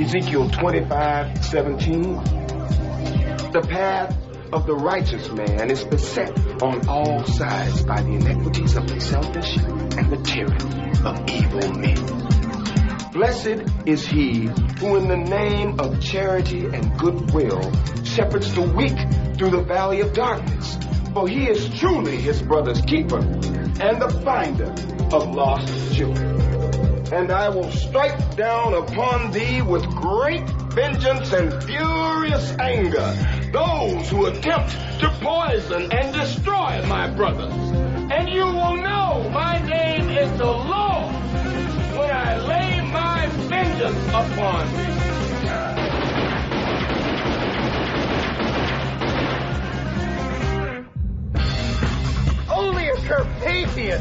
Ezekiel 25:17. The path of the righteous man is beset on all sides by the iniquities of the selfish and the tyranny of evil men. Blessed is he who in the name of charity and goodwill shepherds the weak through the valley of darkness, for he is truly his brother's keeper and the finder of lost children. And I will strike down upon thee with great vengeance and furious anger those who attempt to poison and destroy my brothers. And you will know my name is the Lord when I lay my vengeance upon thee. Only a Carpathian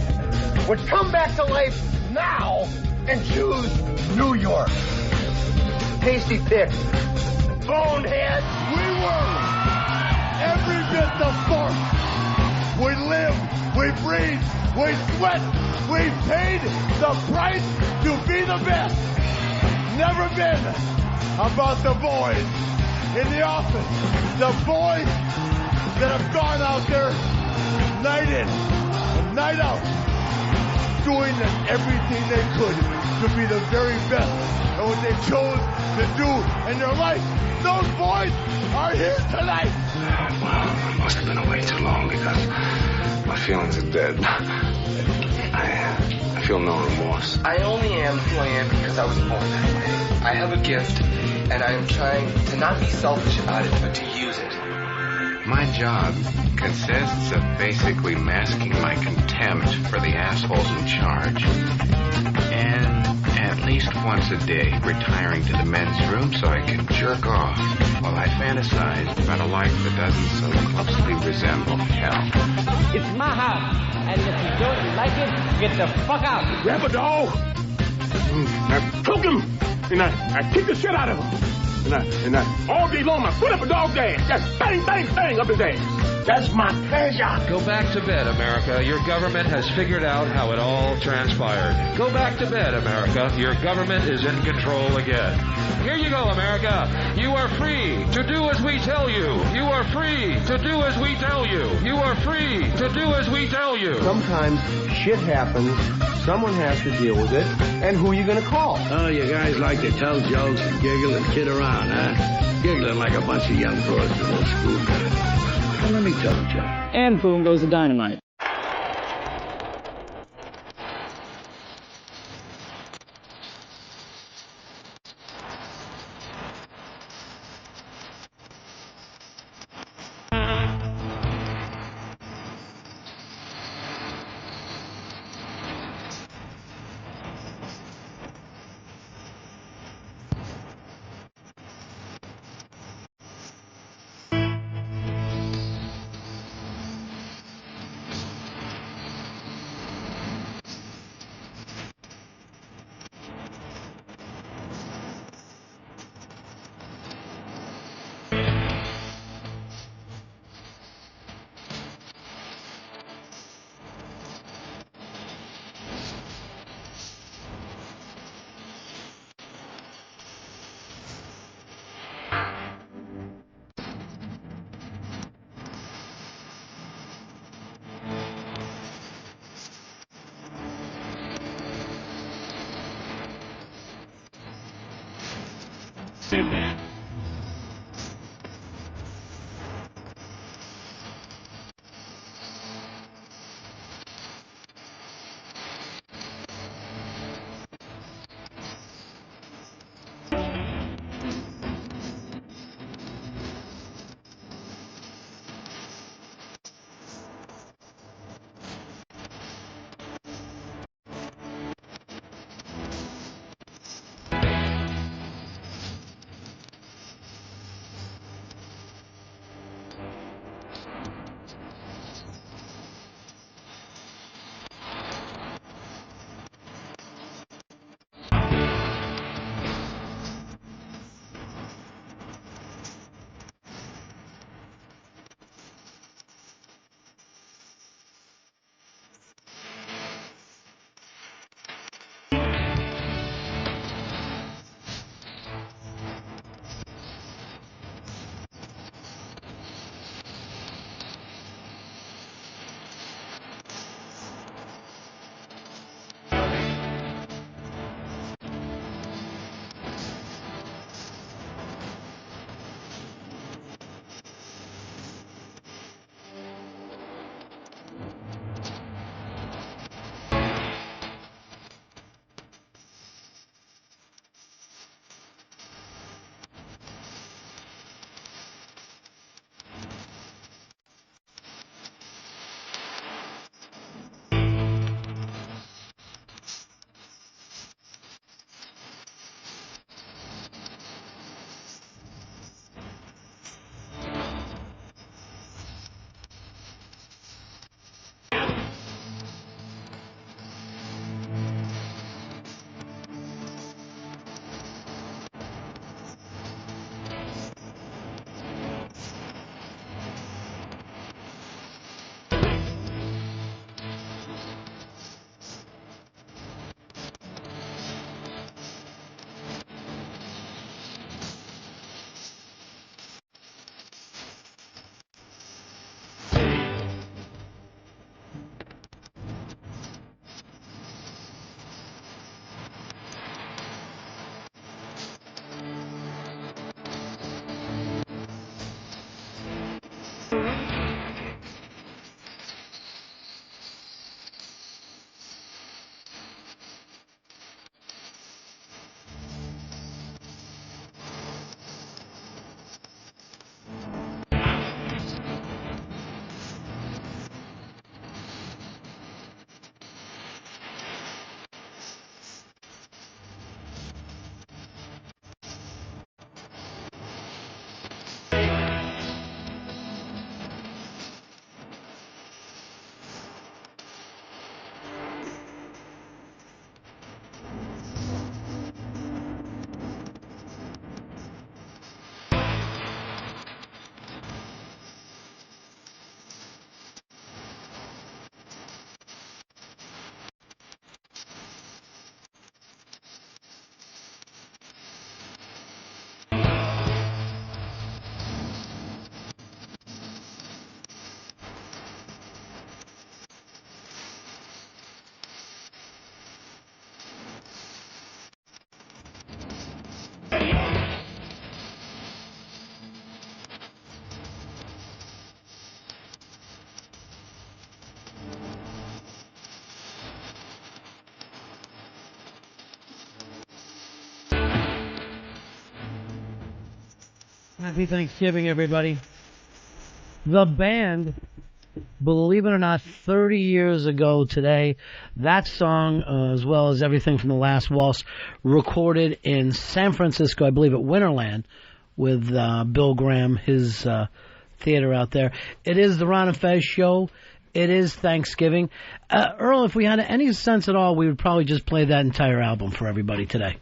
would come back to life now and choose New York. Tasty pick. Bonehead. We were every bit the force. We live, we breathe, we sweat, we paid the price to be the best. Never been about the boys in the office. The boys that have gone out there night in and night out, doing everything they could to be the very best at what they chose to do in their life. Those boys are here tonight. Well, I must have been away too long because my feelings are dead. I feel no remorse. I only am who I am because I was born that way. I have a gift, and I am trying to not be selfish about it, but to use it. My job consists of basically masking my contempt for the assholes in charge. And at least once a day, retiring to the men's room so I can jerk off while I fantasize about a life that doesn't so closely resemble hell. It's my house, and if you don't like it, get the fuck out. Grab a dog. I choke him, and I kick the shit out of him. And I all day long, I put up a dog's ass. Just bang, bang, bang up his ass. That's my pleasure. Go back to bed, America. Your government has figured out how it all transpired. Go back to bed, America. Your government is in control again. Here you go, America. You are free to do as we tell you. You are free to do as we tell you. You are free to do as we tell you. Sometimes shit happens. Someone has to deal with it. And who are you going to call? Oh, you guys like to tell jokes and giggle and kid around, huh? Giggling like a bunch of young broads in a school guy. Well, let me tell a joke. And boom goes the dynamite. Amen. Happy Thanksgiving, everybody. The band, believe it or not, 30 years ago today, that song, as well as everything from The Last Waltz, recorded in San Francisco, I believe at Winterland, with Bill Graham, his theater out there. It is the Ron and Fez show. It is Thanksgiving. Earl, if we had any sense at all, we would probably just play that entire album for everybody today.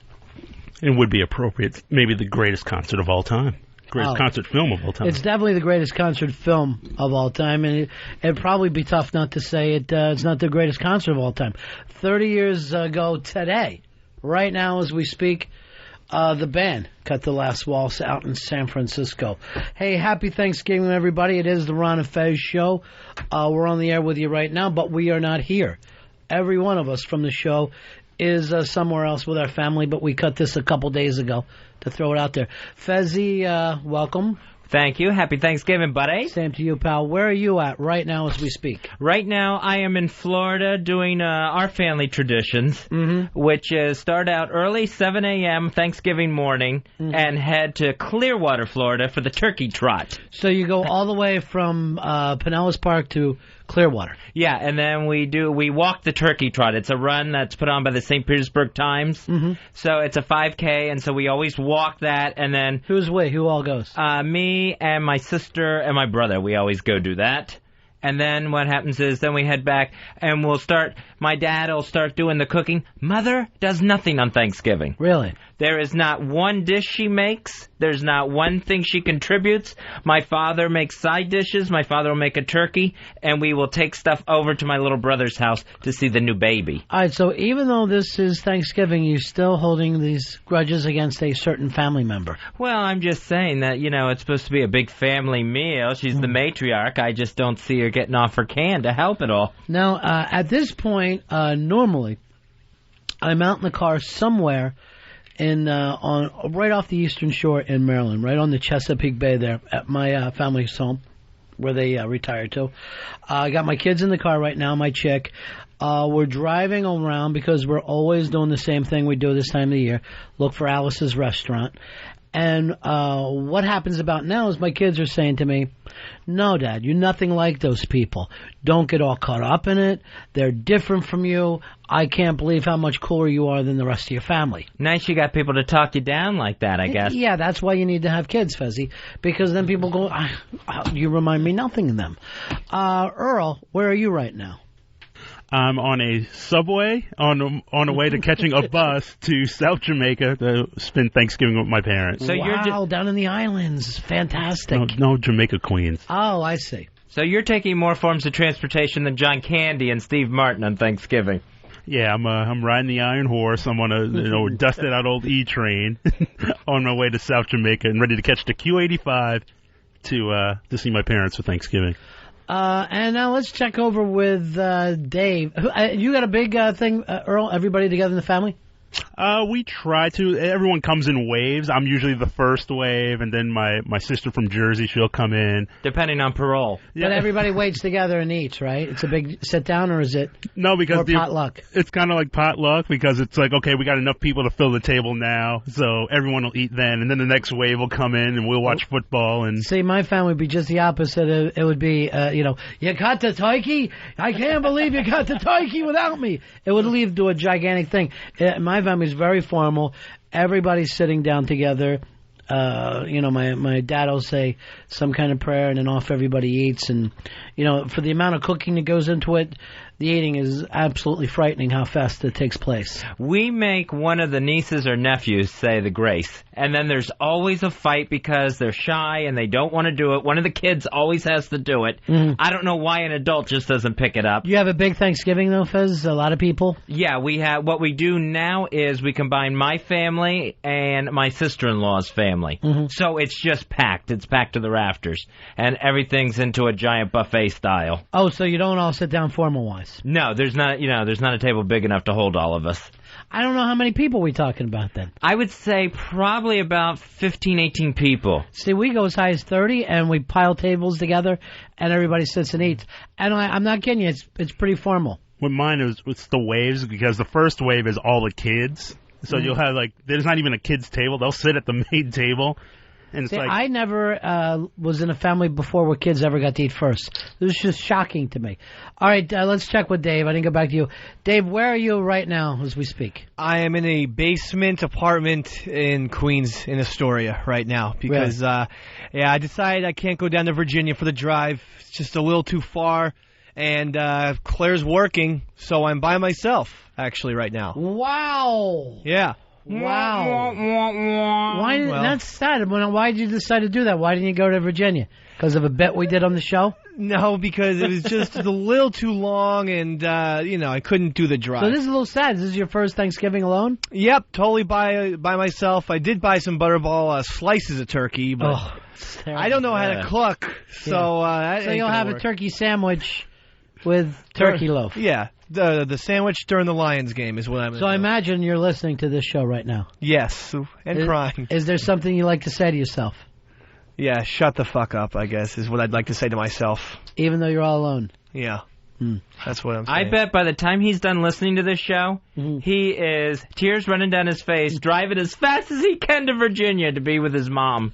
It would be appropriate. Maybe the greatest concert of all time. Greatest concert film of all time. It's definitely the greatest concert film of all time, and it'd probably be tough not to say it's not the greatest concert of all time. 30 years ago today, right now as we speak, the band cut the last waltz out in San Francisco. Hey, happy Thanksgiving, everybody. It is the Ron and Fez show. We're on the air with you right now, but we are not here. Every one of us from the show is somewhere else with our family, but we cut this a couple days ago to throw it out there. Fezzy, welcome. Thank you. Happy Thanksgiving, buddy. Same to you, pal. Where are you at right now as we speak? Right now, I am in Florida doing our family traditions, which is start out early, 7 a.m. Thanksgiving morning, and head to Clearwater, Florida for the turkey trot. So you go all the way from Pinellas Park to Clearwater. Yeah, and then we walk the turkey trot. It's a run that's put on by the St. Petersburg Times. So it's a 5K, and so we always walk that, and then... Who all goes? Me and my sister and my brother. We always go do that. And then what happens is then we head back, and my dad will start doing the cooking. Mother does nothing on Thanksgiving. Really? There is not one dish she makes. There's not one thing she contributes. My father makes side dishes. My father will make a turkey, and we will take stuff over to my little brother's house to see the new baby. All right, so even though this is Thanksgiving, you're still holding these grudges against a certain family member. Well, I'm just saying that, it's supposed to be a big family meal. She's the matriarch. I just don't see her getting off her can to help it all. Now, at this point, normally, I'm out in the car somewhere right off the Eastern Shore in Maryland, right on the Chesapeake Bay there at my family's home where they retired to. I got my kids in the car right now, my chick. We're driving around because we're always doing the same thing we do this time of the year, look for Alice's restaurant. And what happens about now is my kids are saying to me, no, Dad, you're nothing like those people. Don't get all caught up in it. They're different from you. I can't believe how much cooler you are than the rest of your family. Nice you got people to talk you down like that, I guess. Yeah, that's why you need to have kids, Fezzy, because then people go, you remind me nothing of them. Earl, where are you right now? I'm on a subway on a way to catching a bus to South Jamaica to spend Thanksgiving with my parents. So you're down in the islands. Fantastic. No, Jamaica, Queens. Oh, I see. So you're taking more forms of transportation than John Candy and Steve Martin on Thanksgiving. Yeah, I'm riding the Iron Horse. I'm on a dusted out old E-train on my way to South Jamaica and ready to catch the Q85 to see my parents for Thanksgiving. And now let's check over with Dave. You got a big thing, Earl? Everybody together in the family? We try to. Everyone comes in waves. I'm usually the first wave, and then my sister from Jersey, she'll come in. Depending on parole. But everybody waits together and eats, right? It's a big sit-down, or is it potluck? It's kind of like potluck because it's like, okay, we got enough people to fill the table now, so everyone will eat then, and then the next wave will come in, and we'll watch football. And see, my family would be just the opposite. It would be, you got the turkey? I can't believe you got the turkey without me. It would lead to a gigantic thing. My family's very formal. Everybody's sitting down together. My dad will say some kind of prayer, and then off everybody eats. And, for the amount of cooking that goes into it, the eating is absolutely frightening how fast it takes place. We make one of the nieces or nephews say the grace, and then there's always a fight because they're shy and they don't want to do it. One of the kids always has to do it. I don't know why an adult just doesn't pick it up. You have a big Thanksgiving, though, Fez? A lot of people? Yeah, we have. What we do now is we combine my family and my sister-in-law's family. So it's just packed. It's packed to the rafters, and everything's into a giant buffet style. Oh, so you don't all sit down formal-wise? No, there's not a table big enough to hold all of us. I don't know how many people we're talking about then. I would say probably about 15, 18 people. See, we go as high as 30, and we pile tables together, and everybody sits and eats. And I'm not kidding you, it's pretty formal. With mine, it's the waves, because the first wave is all the kids. So you'll have, there's not even a kid's table. They'll sit at the main table. And it's See, like, I never was in a family before where kids ever got to eat first. This is just shocking to me. All right, let's check with Dave. I didn't get back to you. Dave, where are you right now as we speak? I am in a basement apartment in Queens, in Astoria, right now. Because, I decided I can't go down to Virginia for the drive. It's just a little too far. And Claire's working, so I'm by myself, actually, right now. Wow. Yeah. Wow. That's sad. Why did you decide to do that? Why didn't you go to Virginia? Because of a bet we did on the show? No, because it was just a little too long, and, I couldn't do the drive. So this is a little sad. This is your first Thanksgiving alone? Yep, totally by myself. I did buy some Butterball slices of turkey, but I don't know how to cook, so... so you'll have a turkey sandwich with turkey loaf. Yeah, the sandwich during the Lions game is what I'm. So I imagine you're listening to this show right now. Yes, and crying. Is there something you like to say to yourself? Yeah, shut the fuck up, I guess, is what I'd like to say to myself. Even though you're all alone? Yeah. That's what I'm saying. I bet by the time he's done listening to this show, he is tears running down his face, driving as fast as he can to Virginia to be with his mom.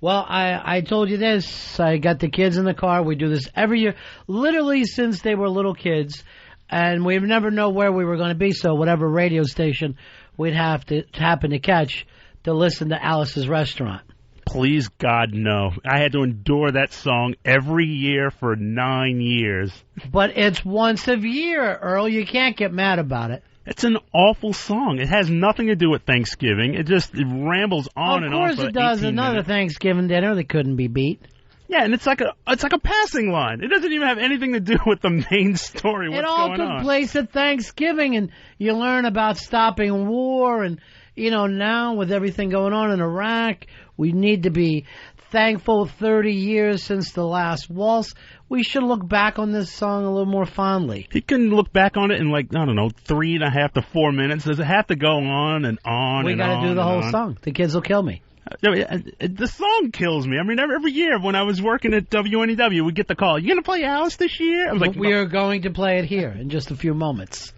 Well, I told you this. I got the kids in the car. We do this every year, literally since they were little kids, and we never know where we were going to be, so whatever radio station we'd have to happen to catch to listen to Alice's Restaurant. Please, God, no. I had to endure that song every year for 9 years. But it's once a year, Earl. You can't get mad about it. It's an awful song. It has nothing to do with Thanksgiving. It rambles on and on. Of course it does. Another Thanksgiving dinner that couldn't be beat. Yeah, and it's like a passing line. It doesn't even have anything to do with the main story. What's it all going on? took place at Thanksgiving, and you learn about stopping war, and now with everything going on in Iraq, we need to be thankful. 30 years since the last waltz. We should look back on this song a little more fondly. He can look back on it in 3.5 to 4 minutes. Does it have to go on and on? We got to do the whole song. The kids will kill me. The song kills me. I mean, every year when I was working at WNEW, we'd get the call, "You going to play Alice this year?" I was like, we are going to play it here in just a few moments.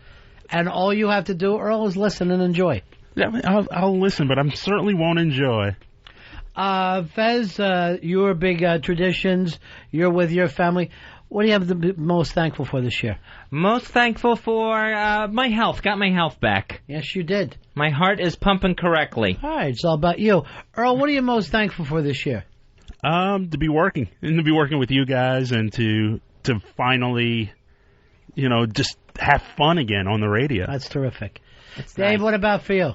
And all you have to do, Earl, is listen and enjoy. Yeah, I'll listen, but I certainly won't enjoy. Fez, your big traditions, you're with your family. What do you have the most thankful for this year? Most thankful for my health. Got my health back. Yes, you did. My heart is pumping correctly. All right, it's all about you. Earl, what are you most thankful for this year? To be working. And to be working with you guys and to finally, just have fun again on the radio. That's terrific. That's Dave, nice. What about for you?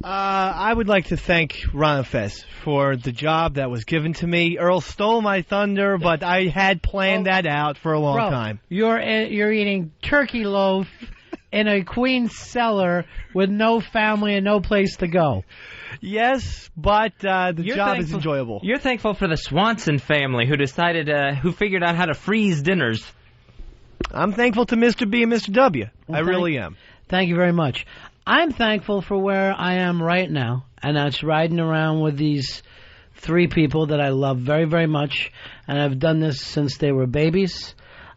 I would like to thank Ron and Fez for the job that was given to me. Earl stole my thunder, but I had planned that out for a long time. You're eating turkey loaf in a Queens cellar with no family and no place to go. Yes, but the job is enjoyable. You're thankful for the Swanson family who figured out how to freeze dinners. I'm thankful to Mr. B and Mr. W. I really am. Thank you very much. I'm thankful for where I am right now, and that's riding around with these 3 people that I love very, very much, and I've done this since they were babies.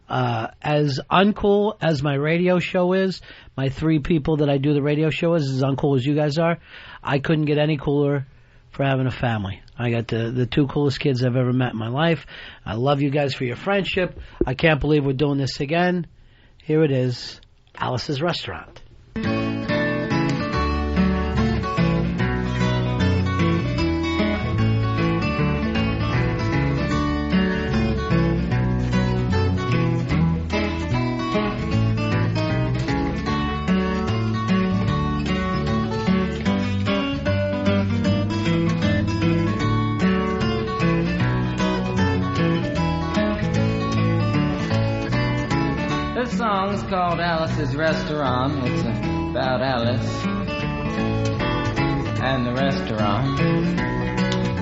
As uncool as my radio show is, my 3 people that I do the radio show is as uncool as you guys are, I couldn't get any cooler for having a family. I got the 2 coolest kids I've ever met in my life. I love you guys for your friendship. I can't believe we're doing this again. Here it is, Alice's Restaurant. This song's called Alice's Restaurant. It's about Alice and the restaurant.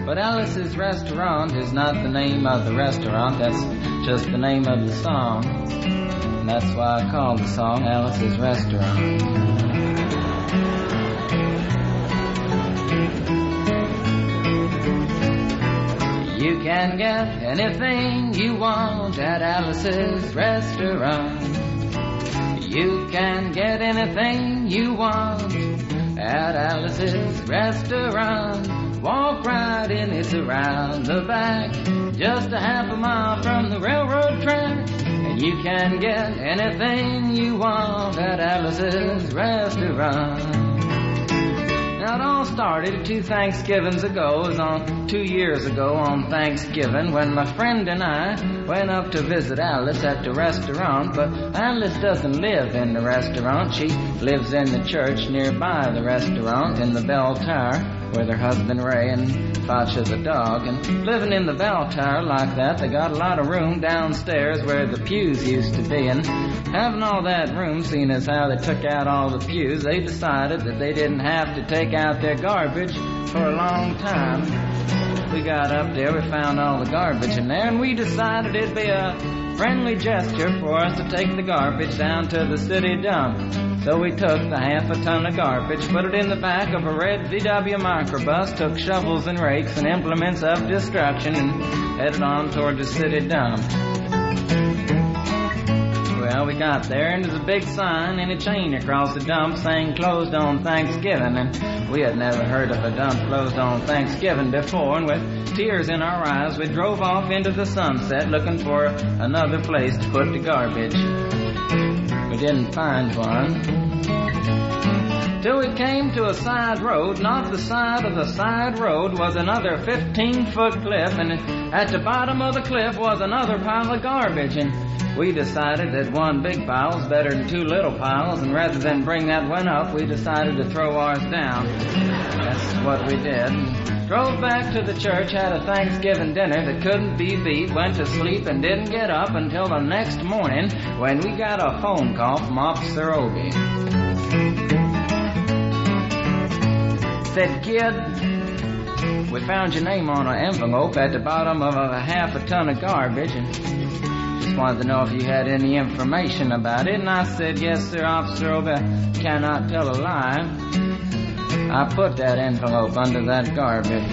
But Alice's Restaurant is not the name of the restaurant. That's just the name of the song. And that's why I call the song Alice's Restaurant. You can get anything you want at Alice's Restaurant. You can get anything you want at Alice's Restaurant. walk right in, it's around the back, just a half a mile from the railroad track. And you can get anything you want at Alice's Restaurant. Now it all started 2 Thanksgivings ago. It was on 2 years ago on Thanksgiving when my friend and I went up to visit Alice at the restaurant. But Alice doesn't live in the restaurant. She lives in the church nearby the restaurant in the bell tower with her husband Ray and Facha the dog. And living in the bell tower like that, they got a lot of room downstairs where the pews used to be. And having all that room, seeing as how they took out all the pews, they decided that they didn't have to take out their garbage for a long time. We got up there, we found all the garbage in there, and we decided it'd be a friendly gesture for us to take the garbage down to the city dump. So we took the half a ton of garbage, put it in the back of a red VW microbus, took shovels and rakes and implements of destruction, and headed on toward the city dump. Well, we got there, and there's a big sign and a chain across the dump saying closed on Thanksgiving, and we had never heard of a dump closed on Thanksgiving before, and with tears in our eyes, we drove off into the sunset looking for another place to put the garbage. We didn't find one. Till we came to a side road, and off the side of the side road was another 15-foot cliff, and at the bottom of the cliff was another pile of garbage, and we decided that one big pile was better than 2 little piles, and rather than bring that one up, we decided to throw ours down. That's what we did. Drove back to the church, had a Thanksgiving dinner that couldn't be beat, went to sleep and didn't get up until the next morning when we got a phone call from Officer Obie. Said, "Kid, we found your name on an envelope at the bottom of a half a ton of garbage, and just wanted to know if you had any information about it." And I said, "Yes, sir, Officer Obie, cannot tell a lie. I put that envelope under that garbage."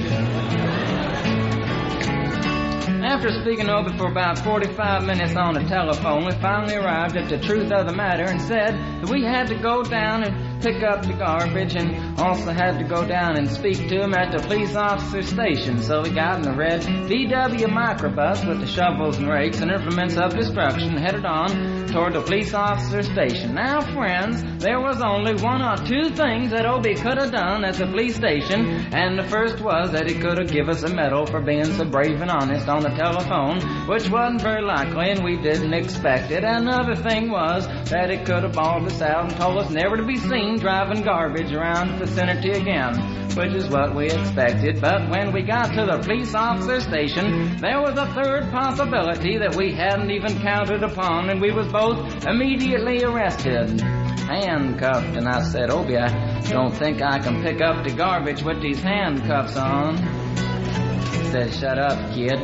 After speaking to Obie for about 45 minutes on the telephone, we finally arrived at the truth of the matter and said that we had to go down and pick up the garbage and also had to go down and speak to him at the police officer station. So we got in the red VW microbus with the shovels and rakes and implements of destruction, headed on toward the police officer station. Now, friends, there was only 1 or 2 things that Obie could have done at the police station, and the first was that he could have given us a medal for being so brave and honest on the telephone, which wasn't very likely, and we didn't expect it. Another thing was that he could have bawled us out and told us never to be seen driving garbage around the vicinity again, which is what we expected. But when we got to the police officer station, there was a third possibility that we hadn't even counted upon, and we was both immediately arrested, handcuffed. And I said, "Obie, I don't think I can pick up the garbage with these handcuffs on." He said, "Shut up, kid.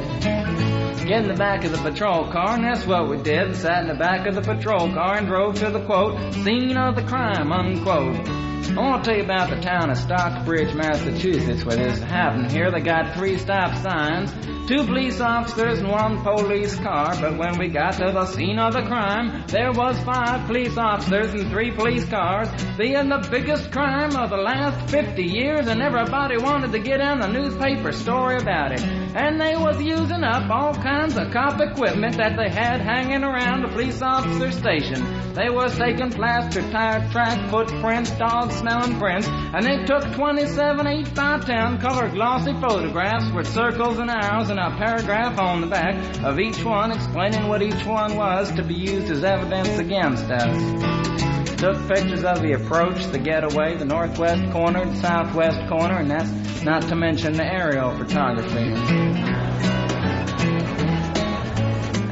Get in the back of the patrol car," and that's what we did. Sat in the back of the patrol car and drove to the, quote, scene of the crime, unquote. I want to tell you about the town of Stockbridge, Massachusetts, where this happened here. They got 3 stop signs, 2 police officers and 1 police car, but when we got to the scene of the crime, there was 5 police officers and 3 police cars, being the biggest crime of the last 50 years, and everybody wanted to get in the newspaper story about it. And they was using up all kinds of cop equipment that they had hanging around the police officer station. They was taking plaster, tire track, footprints, dog-smelling prints, and they took 27 8x10 color glossy photographs with circles and arrows and a paragraph on the back of each one explaining what each one was to be used as evidence against us. Took pictures of the approach, the getaway, the northwest corner, the southwest corner, and that's not to mention the aerial photography.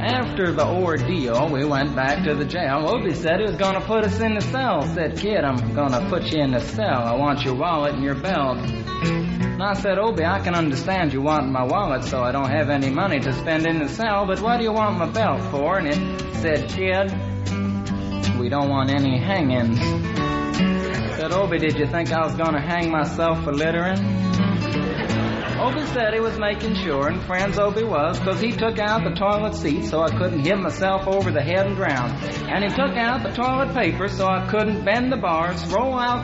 After the ordeal, we went back to the jail. Obie said he was going to put us in the cell. Said, "Kid, I'm going to put you in the cell. I want your wallet and your belt." And I said, "Obie, I can understand you wanting my wallet so I don't have any money to spend in the cell, but what do you want my belt for?" And it said, "Kid, we don't want any hangings." I said, "Obie, did you think I was going to hang myself for littering?" Obie said he was making sure, and friends Obie was, because he took out the toilet seat so I couldn't hit myself over the head and drown. And he took out the toilet paper so I couldn't bend the bars, roll out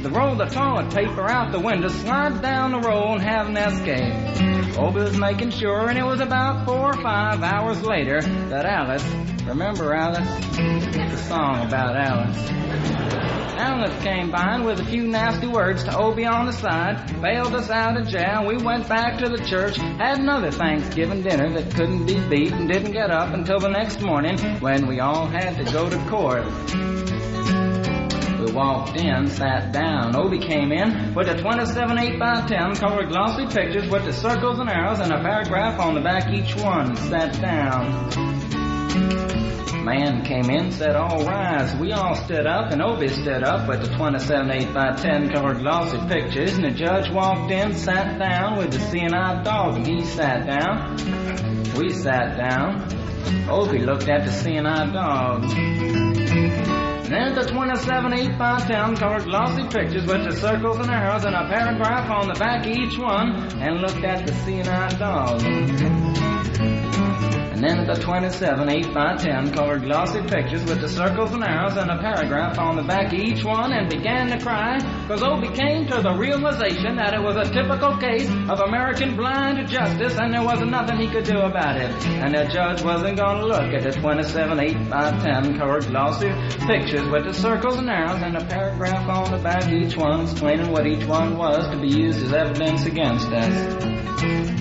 the roll the toilet paper out the window, slide down the roll and have an escape. Obie was making sure, and it was about 4 or 5 hours later that Alice, remember Alice? It's a song about Alice. Alice came by with a few nasty words to Obie on the side, bailed us out of jail. We went back to the church, had another Thanksgiving dinner that couldn't be beat, and didn't get up until the next morning when we all had to go to court. We walked in, sat down. Obie came in with a 27 8x10 colored glossy pictures with the circles and arrows and a paragraph on the back each one. Sat down. Man came in, said, all rise. We all stood up, and Obie stood up with the 27 8x10 colored glossy pictures, and the judge walked in, sat down with the seeing-eyed dog, and he sat down. We sat down. Obie looked at the seeing-eyed dog. And then the 27 8x10 colored glossy pictures with the circles and arrows and a paragraph on the back of each one, and looked at the seeing-eyed dog. And then the 27 8x10 colored glossy pictures with the circles and arrows and a paragraph on the back of each one, and began to cry, because Obie came to the realization that it was a typical case of American blind justice, and there wasn't nothing he could do about it. And the judge wasn't going to look at the 27 8x10 colored glossy pictures with the circles and arrows and a paragraph on the back of each one, explaining what each one was to be used as evidence against us.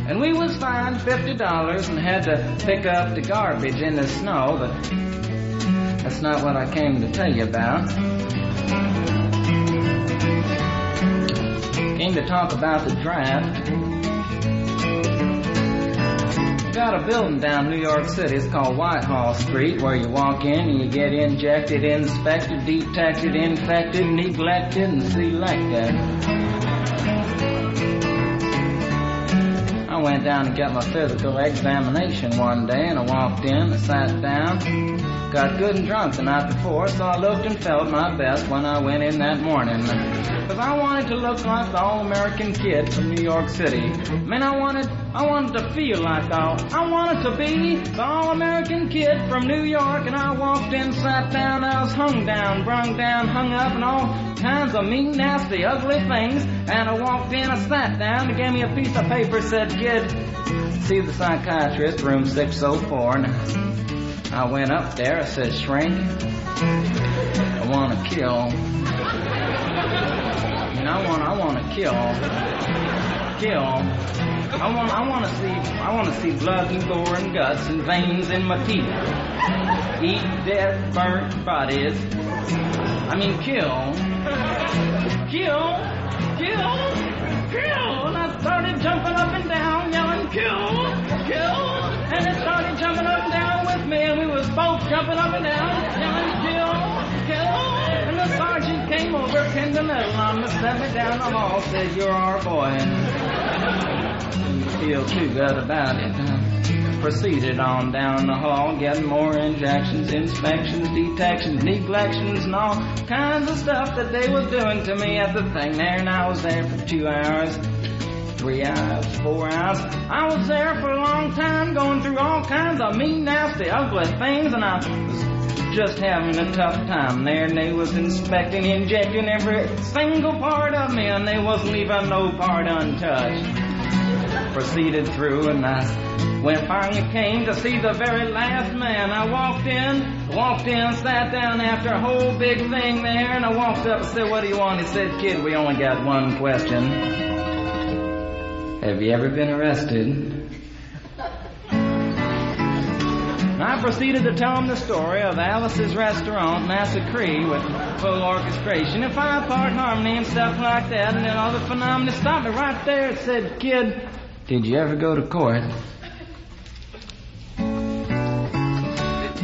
And we was fined $50 and had to pick up the garbage in the snow, but that's not what I came to tell you about. Came to talk about the draft. We got a building down New York City. It's called Whitehall Street, where you walk in and you get injected, inspected, detected, infected, neglected, and selected. I went down to get my physical examination one day, and I walked in, I sat down, got good and drunk the night before, so I looked and felt my best when I went in that morning. Because I wanted to look like the all-American kid from New York City. I mean, I wanted to feel like I wanted to be the all-American kid from New York, and I walked in, sat down, I was hung down, brung down, hung up, and all kinds of mean, nasty, ugly things. And I walked in, I sat down, they gave me a piece of paper, said, kid, see the psychiatrist, room 604. And I went up there, I said, shrink, I want to kill. And I want to kill. I want to see blood and gore and guts and veins in my teeth. Eat dead, burnt bodies. I mean, kill. And I started jumping up and down, yelling, kill. And it started jumping up and down with me, and we was both jumping up and down, yelling, kill. And the sergeant came over, pinned the medal on me, set me down the hall, said, you're our boy. And you feel too good about it. Proceeded on down the hall, getting more injections, inspections, detections, neglections, and all kinds of stuff that they was doing to me at the thing there. And I was there for 2 hours, 3 hours, 4 hours. I was there for a long time, going through all kinds of mean, nasty, ugly things, and I was just having a tough time there. And they was inspecting, injecting every single part of me, and they wasn't leaving no part untouched. Proceeded through, and when I finally came to see the very last man, I walked in, sat down after a whole big thing there, and I walked up and said, what do you want? He said, kid, we only got one question. Have you ever been arrested? And I proceeded to tell him the story of Alice's Restaurant, Massacre, with full orchestration and 5-part harmony and stuff like that, and then all the phenomena stopped me right there and said, kid, did you ever go to court?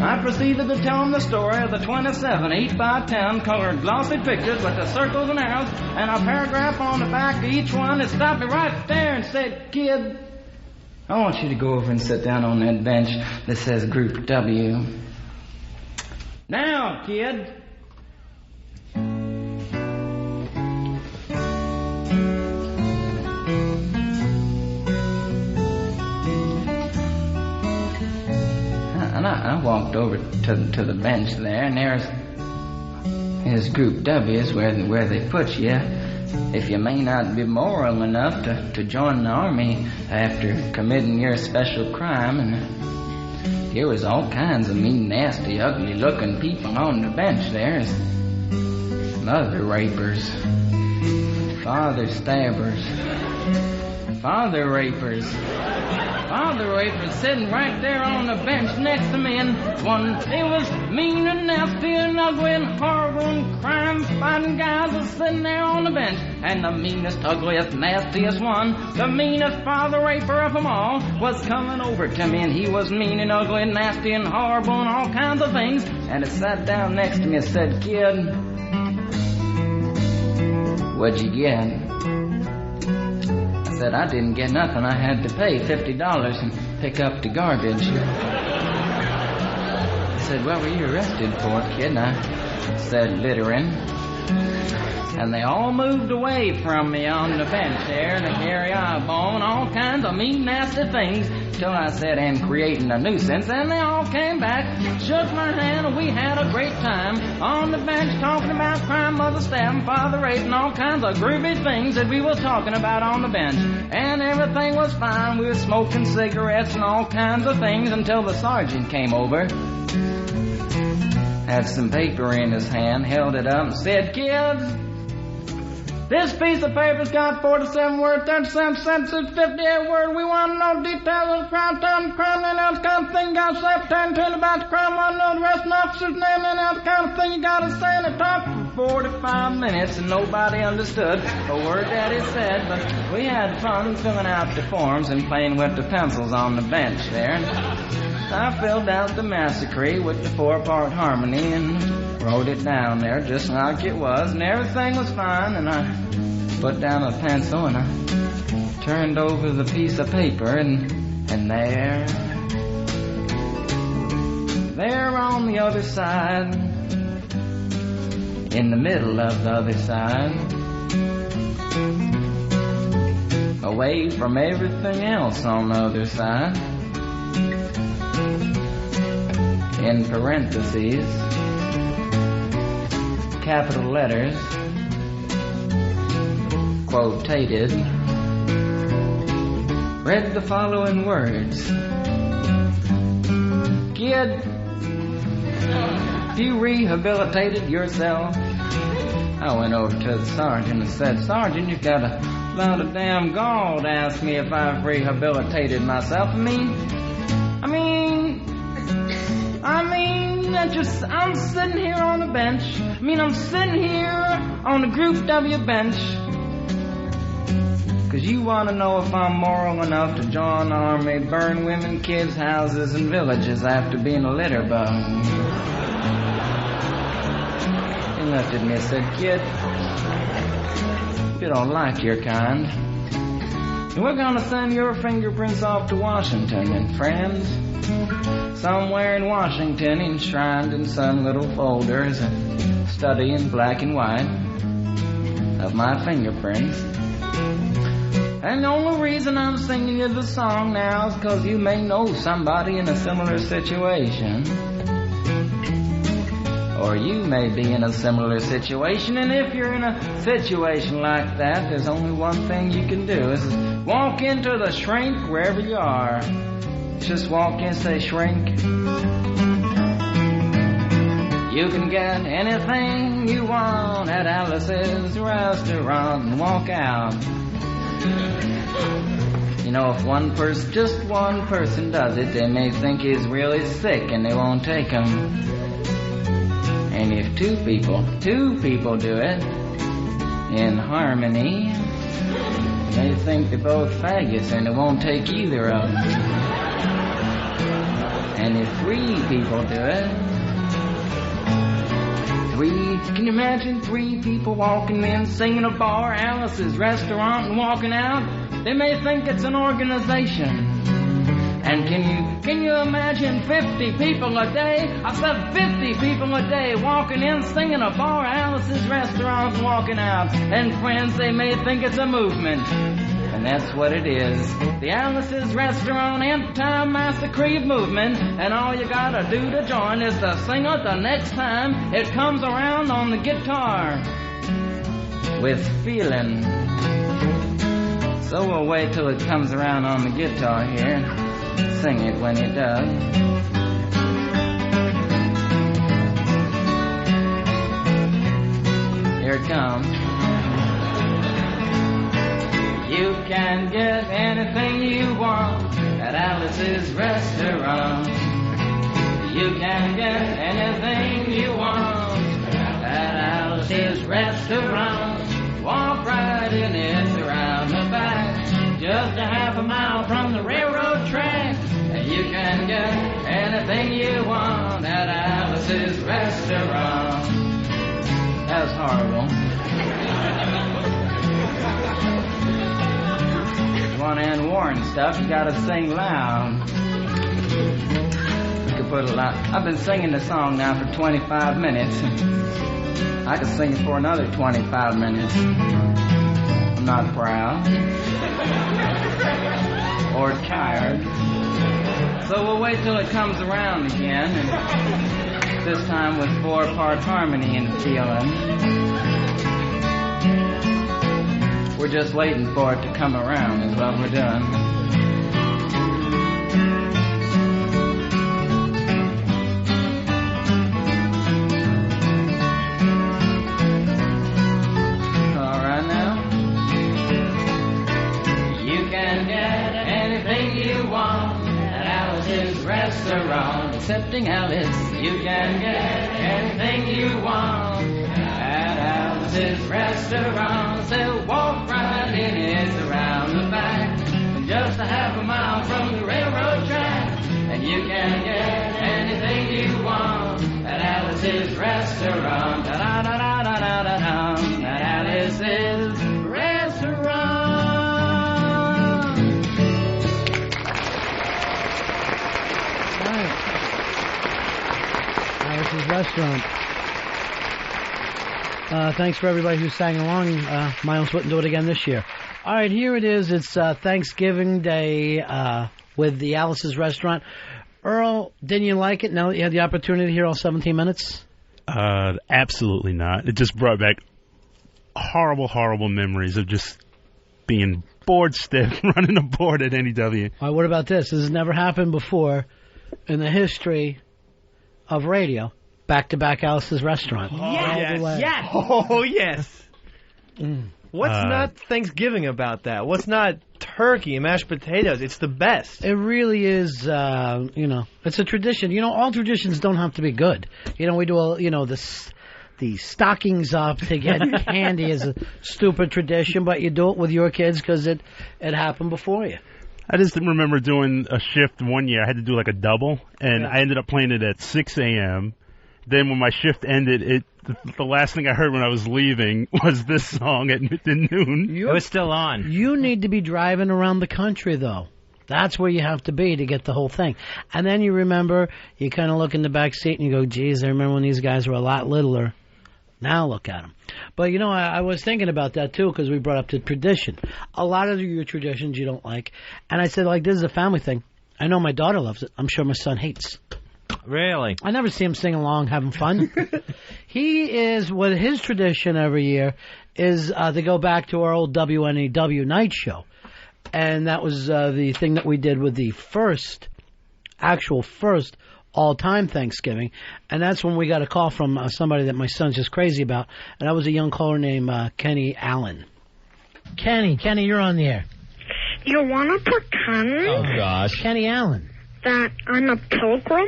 I proceeded to tell him the story of the 27 8x10 colored glossy pictures with the circles and arrows and a paragraph on the back of each one. It stopped me right there and said, kid, I want you to go over and sit down on that bench that says Group W. Now, kid. And I walked over to the bench there, and is Group W is where they put you if you may not be moral enough to join the army after committing your special crime. And here was all kinds of mean, nasty, ugly-looking people on the bench there. Mother rapers, father stabbers, father rapers sitting right there on the bench next to me, and they was mean and nasty and ugly and horrible and crime-fighting guys was sitting there on the bench. And the meanest, ugliest, nastiest one, the meanest father raper of them all, was coming over to me, and he was mean and ugly and nasty and horrible and all kinds of things. And he sat down next to me and said, "Kid, what'd you get?" I said, "I didn't get nothing. I had to pay $50 and pick up the garbage." I said, "What were you arrested for, kid?" And I said, "Littering." And they all moved away from me on the bench there, and they carry eyeball and all kinds of mean, nasty things, till I said, "And creating a nuisance," and they all came back, shook my hand, and we had a great time on the bench talking about crime, mother stabbing, father raping, all kinds of groovy things that we was talking about on the bench. And everything was fine. We were smoking cigarettes and all kinds of things until the sergeant came over, had some paper in his hand, held it up and said, "Kids, this piece of paper's got 47 words, 37 sentences, 58 words. We want to know details of the crime, time, crime, and that kind of thing. Got to say, pretend to about the crime, want to know the rest of the officer's name, and that kind of thing. You got to say." And it talked for 45 minutes, and nobody understood a word that he said. But we had fun filling out the forms and playing with the pencils on the bench there. And I filled out the massacre with the 4-part harmony and wrote it down there just like it was, and everything was fine. And I put down a pencil and I turned over the piece of paper, and there on the other side, in the middle of the other side, away from everything else on the other side, in parentheses, capital letters, quotated, read the following words: "Kid, you rehabilitated yourself." I went over to the sergeant and said, "Sergeant, you've got a lot of damn gall to ask me if I've rehabilitated myself. I'm sitting here on the bench. I'm sitting here on the Group W bench because you want to know if I'm moral enough to join the army, burn women, kids' houses, and villages after being a litter bug." He looked at me and said, "Kid, if you don't like your kind, we're going to send your fingerprints off to Washington, and friends somewhere in Washington, enshrined in some little folders, a study in black and white of my fingerprints. And the only reason I'm singing you the song now is because you may know somebody in a similar situation. Or you may be in a similar situation, and if you're in a situation like that, there's only one thing you can do, is walk into the shrink wherever you are. Just walk in, say, 'Shrink, you can get anything you want at Alice's restaurant,' and walk out. You know, if one person, just one person does it, they may think he's really sick and they won't take him. And if two people do it in harmony, they think they're both faggots and they won't take either of them. And if 3 people do it, can you imagine 3 people walking in, singing a bar, Alice's restaurant, and walking out? They may think it's an organization. And can you imagine 50 people a day? I said 50 people a day walking in, singing a bar, Alice's restaurant, and walking out. And friends, they may think it's a movement. and that's what it is. The Alice's Restaurant Anti-Master Creed Movement, and all you gotta do to join is to sing it the next time it comes around on the guitar with feeling. So we'll wait till it comes around on the guitar here. Sing it when it does. Here it comes. You can get anything you want at Alice's Restaurant. You can get anything you want at Alice's Restaurant. Walk right in, it's around the back, just a half a mile from the railroad track. And you can get anything you want at Alice's Restaurant. That was horrible. If you want to end war and stuff, you gotta sing loud. You can put it loud. I've been singing the song now for 25 minutes. I could sing it for another 25 minutes. I'm not proud or tired. So we'll wait till it comes around again, and this time with 4-part harmony and feeling. We're just waiting for it to come around is what we're doing. Restaurant, accepting Alice, you can get anything you want at Alice's Restaurant. So walk right in, it's around the back, just a half a mile from the railroad track. And you can get anything you want at Alice's Restaurant. Da-da-da-da-da-da-da, at Alice's Restaurant. Alice's Restaurant. Thanks for everybody who sang along. Miles wouldn't do it again this year. All right, here it is. It's Thanksgiving Day with the Alice's Restaurant. Earl, didn't you like it now that you had the opportunity to hear all 17 minutes? Absolutely not. It just brought back horrible, horrible memories of just being bored stiff, running a board at NEW. All right, what about this? This has never happened before in the history of radio. Back-to-back Alice's Restaurant. Yes. Oh, yes. What's not Thanksgiving about that? What's not turkey and mashed potatoes? It's the best. It really is, it's a tradition. All traditions don't have to be good. We do, the stockings up to get candy is a stupid tradition, but you do it with your kids because it happened before you. I just remember doing a shift one year. I had to do like a double, and I ended up playing it at 6 a.m. Then when my shift ended, the last thing I heard when I was leaving was this song at noon. It was still on. You need to be driving around the country, though. That's where you have to be to get the whole thing. And then you remember, you kind of look in the back seat and you go, geez, I remember when these guys were a lot littler. Now look at them. But, I was thinking about that, too, because we brought up the tradition. A lot of your traditions you don't like. And I said, this is a family thing. I know my daughter loves it. I'm sure my son hates. Really? I never see him sing along, having fun. His tradition every year is to go back to our old WNEW night show. And that was the thing that we did with the first all-time Thanksgiving. And that's when we got a call from somebody that my son's just crazy about. And that was a young caller named Kenny Allen. Kenny, you're on the air. You want to pretend Kenny Allen. that I'm a pilgrim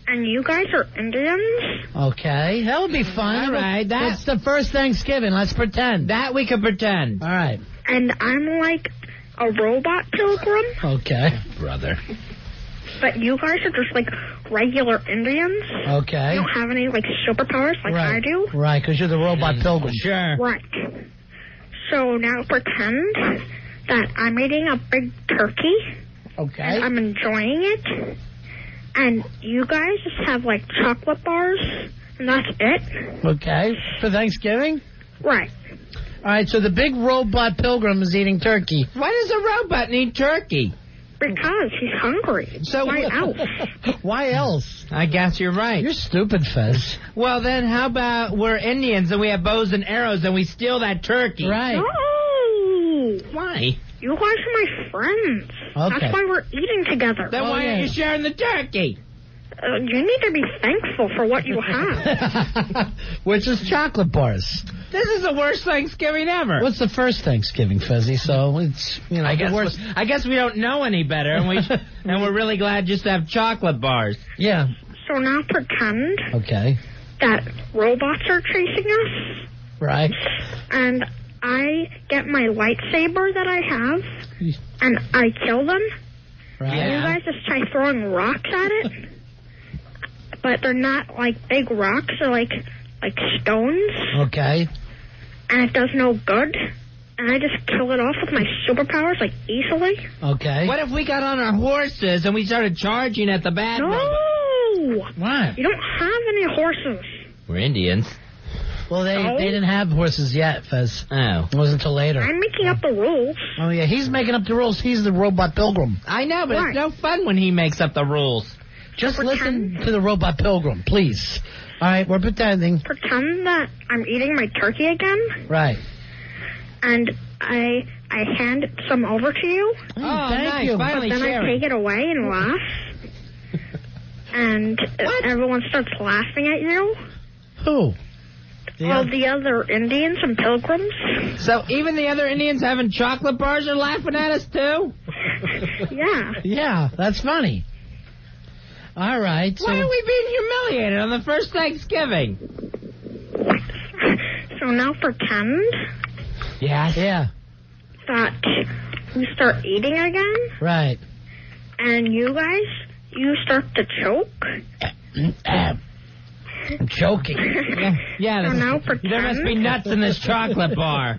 and you guys are Indians? Okay, that would be fun. All right, that's the first Thanksgiving. Let's pretend. That we could pretend. All right. And I'm like a robot pilgrim? Okay. Brother. But you guys are just like regular Indians? Okay. You don't have any like superpowers like I do? Right, because you're the robot pilgrim. Sure. Right. So now pretend that I'm eating a big turkey. Okay. And I'm enjoying it. And you guys just have like chocolate bars. And that's it. Okay. For Thanksgiving? Right. All right, so the big robot pilgrim is eating turkey. Why does a robot need turkey? Because he's hungry. So why else? Why else? I guess you're right. You're stupid, Fez. Well, then how about we're Indians and we have bows and arrows and we steal that turkey? Right. No. Why? You guys are my friends. Okay. That's why we're eating together. Then why aren't you sharing the turkey? You need to be thankful for what you have. Which is chocolate bars. This is the worst Thanksgiving ever. What's the first Thanksgiving, Fezzy? So it's, you know, I guess we don't know any better, and we're really glad just to have chocolate bars. Yeah. So now pretend Okay. that robots are chasing us. Right. And I get my lightsaber that I have, and I kill them. Right. And you guys just try throwing rocks at it. But they're not like big rocks, they're like stones. Okay. And it does no good. And I just kill it off with my superpowers, like, easily. Okay. What if we got on our horses and we started charging at the bad robot? No! What? You don't have any horses. We're Indians. Well, they didn't have horses yet, Fez. Oh. It wasn't until later. I'm making up the rules. Oh, yeah, he's making up the rules. He's the robot pilgrim. I know, but it's no fun when he makes up the rules. Just listen to the robot pilgrim, please. All right, we're pretending. Pretend that I'm eating my turkey again. Right. And I hand some over to you. Oh, thank nice. you. Finally but then sharing. I take it away and laugh. And everyone starts laughing at you. Who? All the other Indians and pilgrims. So even the other Indians having chocolate bars are laughing at us, too? Yeah. Yeah, that's funny. All right. Why are we being humiliated on the first Thanksgiving? So now pretend Yes. Yeah. that we start eating again. Right. And you start to choke. I'm choking. Yeah, So now there must be nuts in this chocolate bar.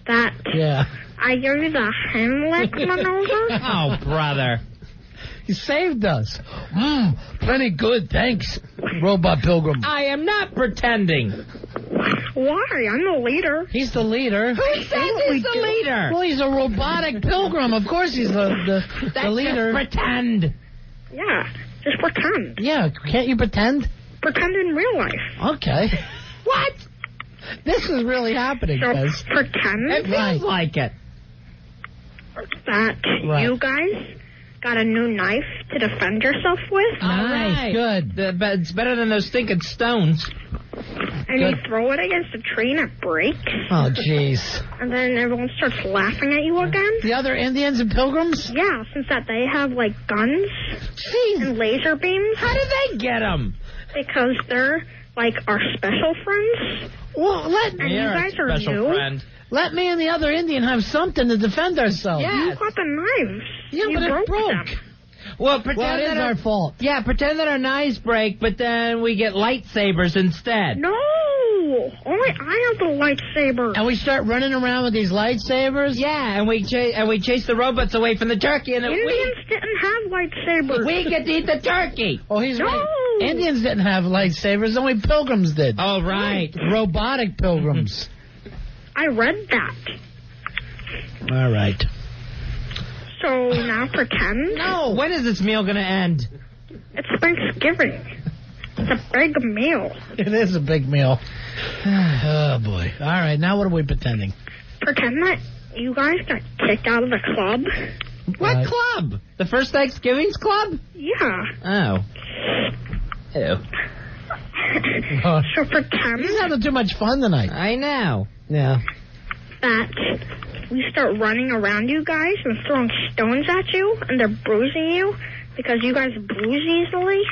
That Yeah. I give you the Heimlich maneuver. Oh, brother. You saved us. Plenty good, thanks, robot pilgrim. I am not pretending. Why? I'm the leader. He's the leader. Who says he's the leader? Well, he's a robotic pilgrim. Of course he's the leader. Just pretend. Yeah, just pretend. Yeah, can't you pretend? Pretend in real life. Okay. What? This is really happening, So guys. pretend It feels like it. that you guys got a new knife to defend yourself with. Nice, good. But it's better than those stinking stones. And you throw it against a tree and it breaks. Oh, jeez. And then everyone starts laughing at you again. The other Indians and pilgrims? Yeah, since that they have, like, guns and laser beams. How did they get them? Because they're, like, our special friends. Well, and you guys are new. Friend. Let me and the other Indian have something to defend ourselves. You got the knives. Yeah, you but it broke. them. Well, pretend Well, it is that our fault. Yeah, pretend that our knives break, but then we get lightsabers instead. No! Only I have the lightsaber. And we start running around with these lightsabers? Yeah, and we chase the robots away from the turkey, and Indians didn't have lightsabers. we get to eat the turkey. Oh, he's No! right. Indians didn't have lightsabers, only pilgrims did. Oh, right. Robotic pilgrims. I read that. All right. So now pretend. No. When is this meal going to end? It's Thanksgiving. It's a big meal. It is a big meal. Oh, boy. All right, now what are we pretending? Pretend that you guys got kicked out of the club. What club? The first Thanksgiving's club? Yeah. Oh. Ew. So pretend He's having too much fun tonight. I know. Yeah. that we start running around you guys and throwing stones at you, and they're bruising you because you guys bruise easily.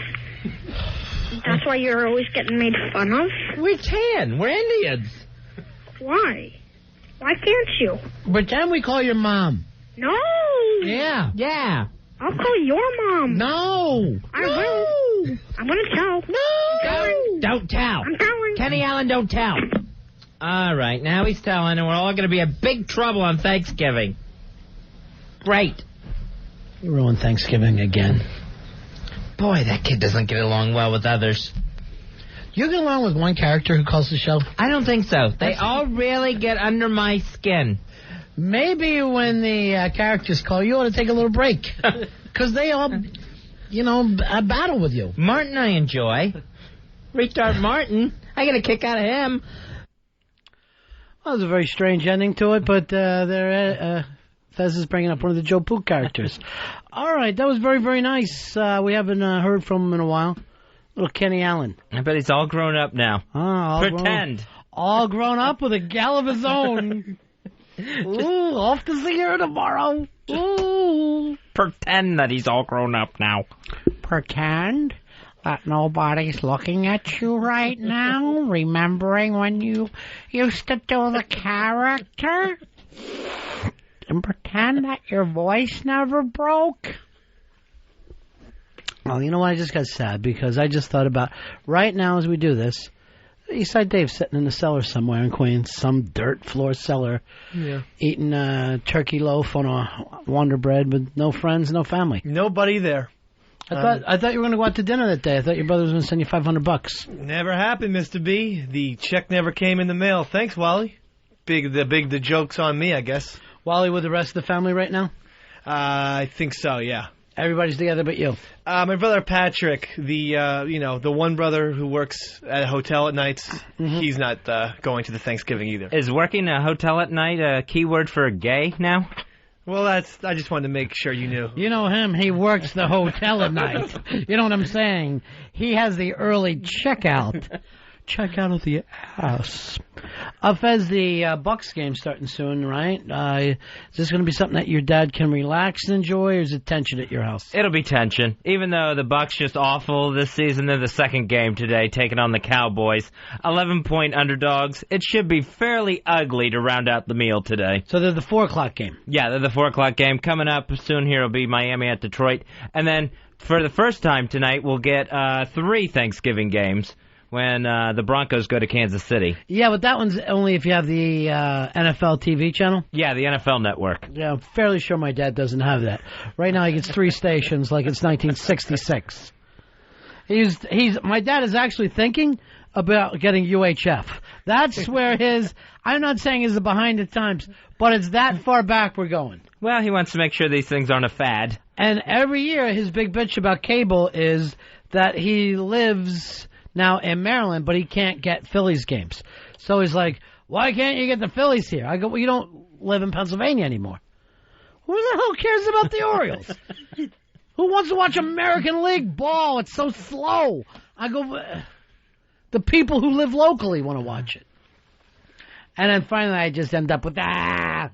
That's why you're always getting made fun of. We can. We're Indians. Why? Why can't you? Pretend we call your mom. No. Yeah. Yeah. I'll call your mom. No. I will. I'm going to tell. No. Don't tell. I'm telling. Kenny Allen, don't tell. All right, now he's telling, and we're all going to be in big trouble on Thanksgiving. Great. You ruined Thanksgiving again. Boy, that kid doesn't get along well with others. You get along with one character who calls the show? I don't think so. They all really get under my skin. Maybe when the characters call, you ought to take a little break. Because they all, battle with you. Martin I enjoy. Retard Martin. I get a kick out of him. Well, there's a very strange ending to it, but Fez is bringing up one of the Joe Pook characters. All right, that was very, very nice. We haven't heard from him in a while. Little Kenny Allen. I bet he's all grown up now. Pretend. All grown up with a gal of his own. Ooh, off to see her tomorrow. Ooh. Pretend that he's all grown up now. Pretend that nobody's looking at you right now, remembering when you used to do the character? And pretend that your voice never broke? Oh, you know what? I just got sad because I just thought about, right now as we do this, Eastside Dave's sitting in the cellar somewhere in Queens, some dirt floor cellar, eating a turkey loaf on a Wonder Bread with no friends, no family. Nobody there. I thought you were going to go out to dinner that day. I thought your brother was going to send you $500. Never happened, Mr. B. The check never came in the mail. Thanks, Wally. The joke's on me, I guess. Wally with the rest of the family right now? I think so, yeah. Everybody's together but you? My brother Patrick, the one brother who works at a hotel at nights, he's not going to the Thanksgiving either. Is working a hotel at night a keyword for gay now? Well, I just wanted to make sure you knew. You know him, he works the hotel at night. You know what I'm saying? He has the early checkout. Check out of the ass. Fez, the Bucks game starting soon, right? Is this going to be something that your dad can relax and enjoy, or is it tension at your house? It'll be tension. Even though the Bucks just awful this season, they're the second game today, taking on the Cowboys. 11-point underdogs. It should be fairly ugly to round out the meal today. So they're the 4 o'clock game? Yeah, they're the 4 o'clock game. Coming up soon here will be Miami at Detroit. And then, for the first time tonight, we'll get 3 Thanksgiving games when the Broncos go to Kansas City. Yeah, but that one's only if you have the NFL TV channel. Yeah, the NFL Network. Yeah, I'm fairly sure my dad doesn't have that. Right now he gets 3 stations like it's 1966. My dad is actually thinking about getting UHF. That's where I'm not saying is behind the times, but it's that far back we're going. Well, he wants to make sure these things aren't a fad. And every year his big bitch about cable is that he lives now in Maryland, but he can't get Phillies games. So he's like, why can't you get the Phillies here? I go, well, you don't live in Pennsylvania anymore. Who the hell cares about the Orioles? Who wants to watch American League ball? It's so slow. I go, the people who live locally want to watch it. And then finally I just end up with, not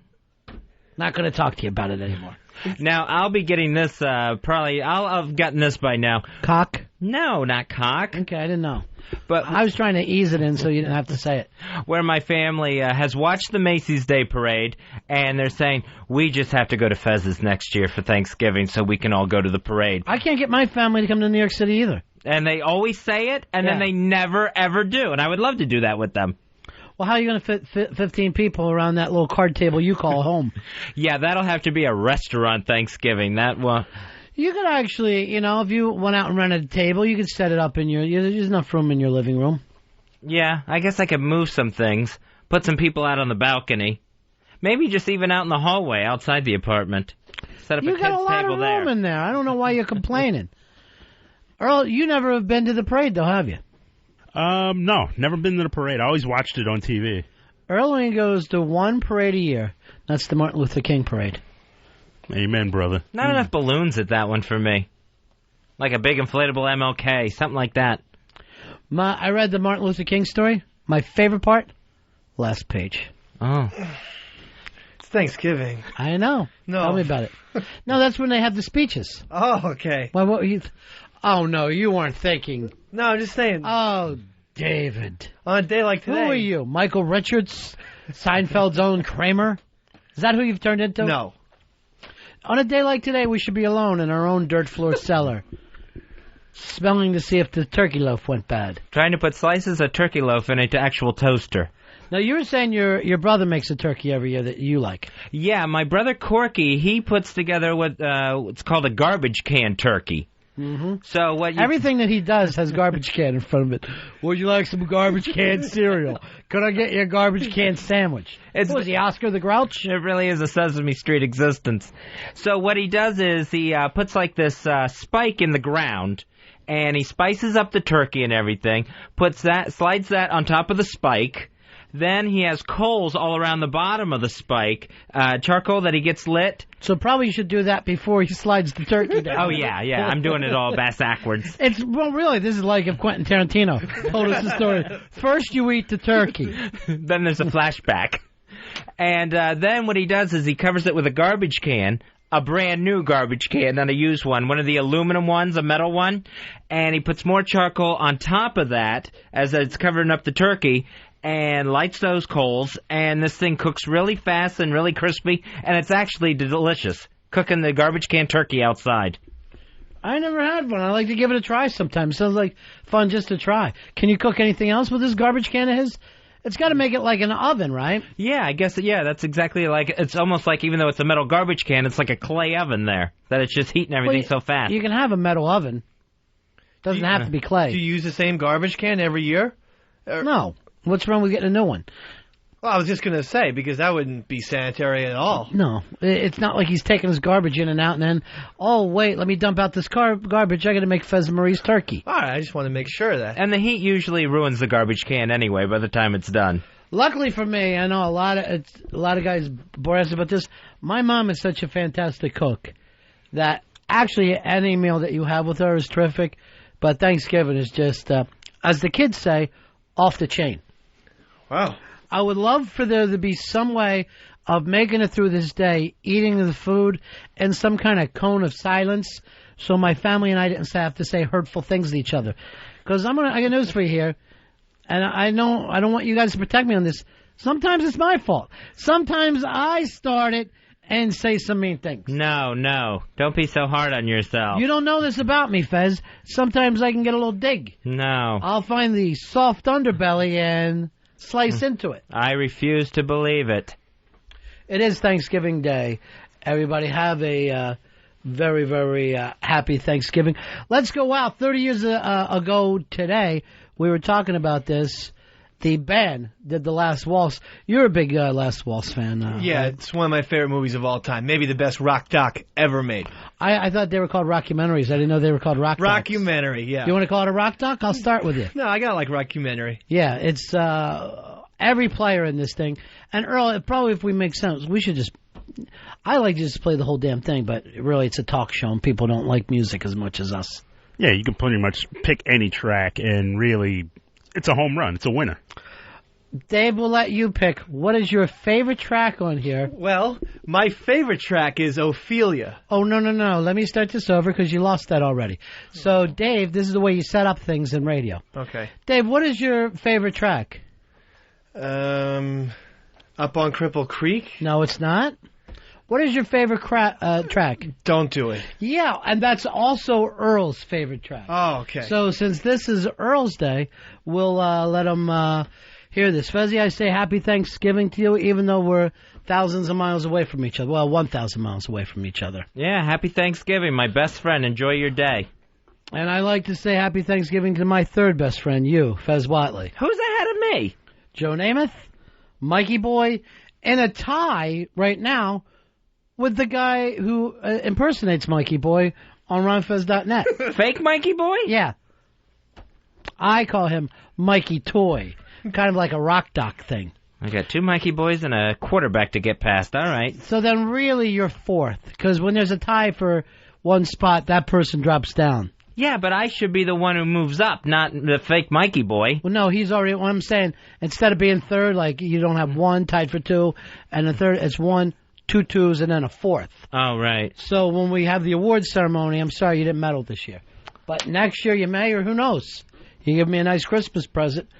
going to talk to you about it anymore. Now, I'll be getting this, probably, I'll have gotten this by now. Cock? No, not cock. Okay, I didn't know. But I was trying to ease it in so you didn't have to say it. Where my family has watched the Macy's Day Parade, and they're saying, we just have to go to Fez's next year for Thanksgiving so we can all go to the parade. I can't get my family to come to New York City either. And they always say it, and then they never, ever do. And I would love to do that with them. Well, how are you going to fit 15 people around that little card table you call home? Yeah, that'll have to be a restaurant Thanksgiving. You could actually, if you went out and rented a table, you could set it up there's enough room in your living room. Yeah, I guess I could move some things, put some people out on the balcony. Maybe just even out in the hallway outside the apartment. Set up a kid's table there. You got a lot of room in there. I don't know why you're complaining. Earl, you never have been to the parade, though, have you? No, never been to the parade. I always watched it on TV. Earl only goes to one parade a year. That's the Martin Luther King parade. Amen, brother. Not enough balloons at that one for me. Like a big inflatable MLK, something like that. I read the Martin Luther King story. My favorite part? Last page. Oh. It's Thanksgiving. I know. No. Tell me about it. No, that's when they have the speeches. Oh, okay. Well, what were you... Oh, no, you weren't thinking. No, I'm just saying. Oh, David. On a day like today. Who are you? Michael Richards? Seinfeld's own Kramer? Is that who you've turned into? No. On a day like today, we should be alone in our own dirt floor cellar, smelling to see if the turkey loaf went bad. Trying to put slices of turkey loaf in an actual toaster. Now, you were saying your brother makes a turkey every year that you like. Yeah, my brother Corky, he puts together what's called a garbage can turkey. Mm-hmm. So what? Everything that he does has garbage can in front of it. Would you like some garbage can cereal? Could I get you a garbage can sandwich? Was he Oscar the Grouch? It really is a Sesame Street existence. So what he does is he puts like this spike in the ground, and he spices up the turkey and everything. Slides that on top of the spike. Then he has coals all around the bottom of the spike, charcoal that he gets lit. So probably you should do that before he slides the turkey down. Oh, yeah, I'm doing it all backwards. Really, this is like if Quentin Tarantino told us the story. First you eat the turkey. Then there's a flashback. And then what he does is he covers it with a garbage can, a brand new garbage can, not a used one of the aluminum ones, a metal one. And he puts more charcoal on top of that as it's covering up the turkey, and lights those coals, and this thing cooks really fast and really crispy, and it's actually delicious, cooking the garbage can turkey outside. I never had one. I like to give it a try sometimes. Sounds like fun just to try. Can you cook anything else with this garbage can of his? It's got to make it like an oven, right? Yeah, I guess, that's exactly like, it's almost like, even though it's a metal garbage can, it's like a clay oven there, that it's just heating everything so fast. You can have a metal oven. Doesn't have to be clay. Do you use the same garbage can every year? No. What's wrong with getting a new one? Well, I was just going to say, because that wouldn't be sanitary at all. No. It's not like he's taking his garbage in and out and then, oh, wait, let me dump out this garbage. I got to make Fez Marie's turkey. All right, I just want to make sure of that. And the heat usually ruins the garbage can anyway by the time it's done. Luckily for me, I know a lot of guys bore us about this. My mom is such a fantastic cook that actually any meal that you have with her is terrific, but Thanksgiving is just, as the kids say, off the chain. Wow. I would love for there to be some way of making it through this day, eating the food in some kind of cone of silence, so my family and I didn't have to say hurtful things to each other. Because I got news for you here, and I don't want you guys to protect me on this. Sometimes it's my fault. Sometimes I start it and say some mean things. No. Don't be so hard on yourself. You don't know this about me, Fez. Sometimes I can get a little dig. No. I'll find the soft underbelly and slice into it. I refuse to believe it. It is Thanksgiving Day. Everybody have a very, very happy Thanksgiving. Let's go out. 30 years ago today, we were talking about this. The band did The Last Waltz. You're a big Last Waltz fan. Yeah, right? It's one of my favorite movies of all time. Maybe the best rock doc ever made. I thought they were called rockumentaries. I didn't know they were called rock docs. Rockumentary, yeah. You want to call it a rock doc? I'll start with you. No, I gotta like rockumentary. Yeah, it's every player in this thing. And Earl, probably if we make sense, we should just... I like to just play the whole damn thing, but really it's a talk show and people don't like music as much as us. Yeah, you can pretty much pick any track and really... It's a home run. It's a winner. Dave will let you pick. What is your favorite track on here? Well, my favorite track is Ophelia. Oh, no. Let me start this over because you lost that already. So, Dave, this is the way you set up things in radio. Okay. Dave, what is your favorite track? Up on Cripple Creek? No, it's not. What is your favorite track? Don't Do It. Yeah, and that's also Earl's favorite track. Oh, okay. So since this is Earl's Day, we'll let him hear this. Fezzy, I say happy Thanksgiving to you, even though we're thousands of miles away from each other. Well, 1,000 miles away from each other. Yeah, happy Thanksgiving, my best friend. Enjoy your day. And I like to say happy Thanksgiving to my third best friend, you, Fez Watley. Who's ahead of me? Joe Namath, Mikey Boy, and a tie right now with the guy who impersonates Mikey Boy on RonFez.net. Fake Mikey Boy? Yeah. I call him Mikey Toy. Kind of like a rock doc thing. I got two Mikey Boys and a quarterback to get past. All right. So then really you're fourth. Because when there's a tie for one spot, that person drops down. Yeah, but I should be the one who moves up, not the fake Mikey Boy. Well, no, he's already... What I'm saying, instead of being third, like you don't have one tied for two, and the third, it's 1, 2 twos, and then a fourth. Oh, right. So when we have the awards ceremony, I'm sorry you didn't medal this year. But next year you may, or who knows. You give me a nice Christmas present,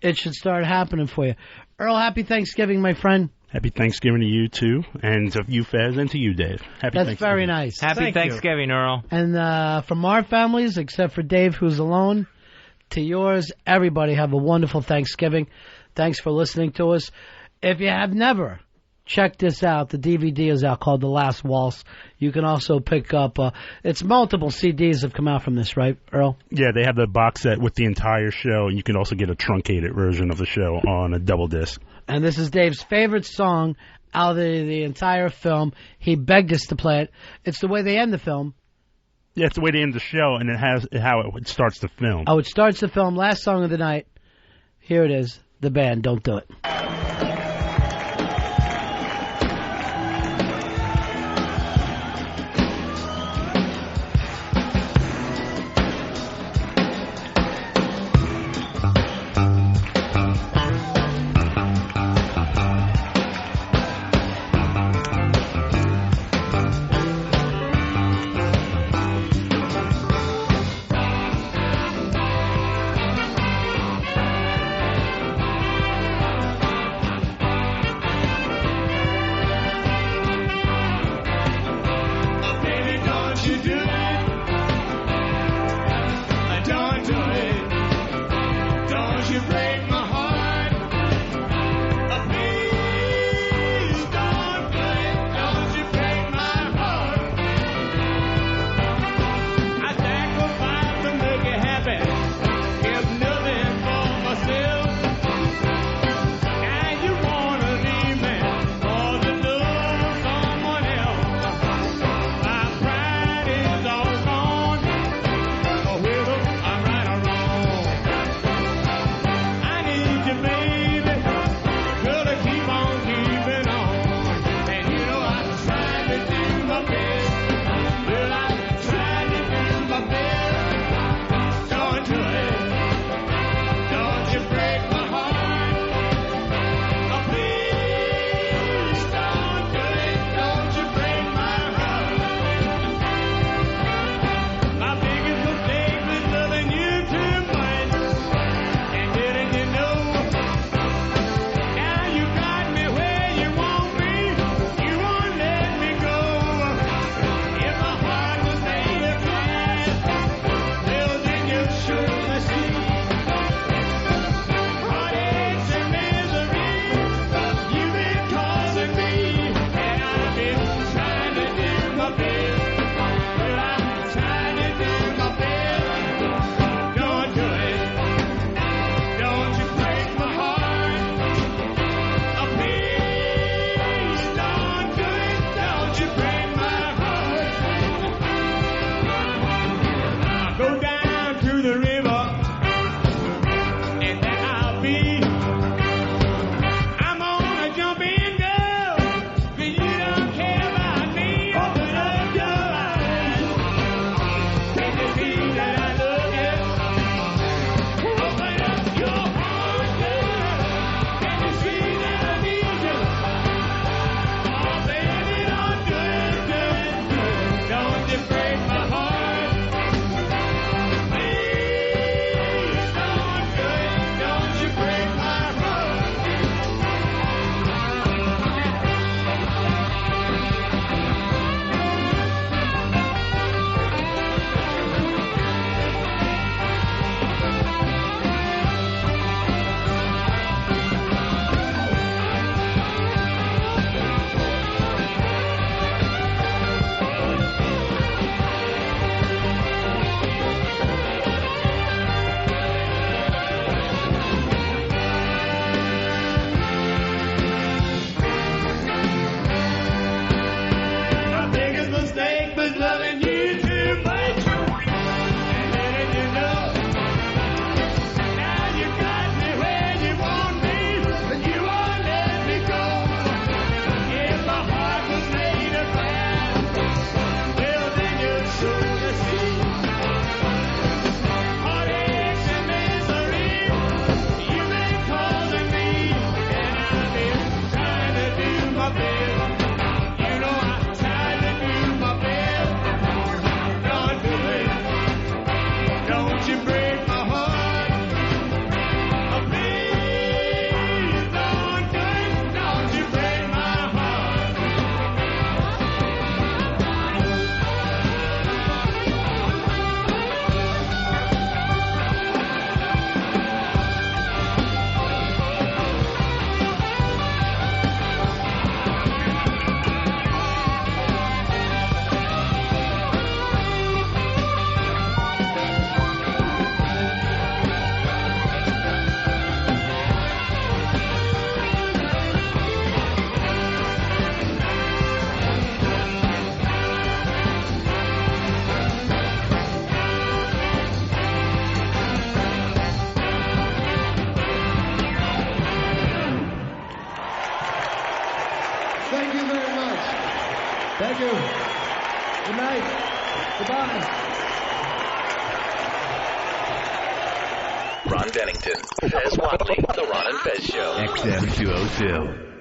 it should start happening for you. Earl, happy Thanksgiving, my friend. Happy Thanksgiving to you, too, and to you, Fez, and to you, Dave. Happy That's Thanksgiving. very nice. Happy Thanksgiving, Earl. And from our families, except for Dave, who's alone, to yours, everybody have a wonderful Thanksgiving. Thanks for listening to us. If you have never check this out. The DVD is out called The Last Waltz. You can also pick up, it's multiple CDs have come out from this, right, Earl? Yeah, they have the box set with the entire show, and you can also get a truncated version of the show on a double disc. And this is Dave's favorite song out of the entire film. He begged us to play it. It's the way they end the film. Yeah, it's the way they end the show, and it has how it starts the film. Oh, it starts the film. Last song of the night. Here it is. The band, Don't Do It. Thank you. Good night. Goodbye. Ron Bennington, Fez Whatley, The Ron and Fez Show. XM 202.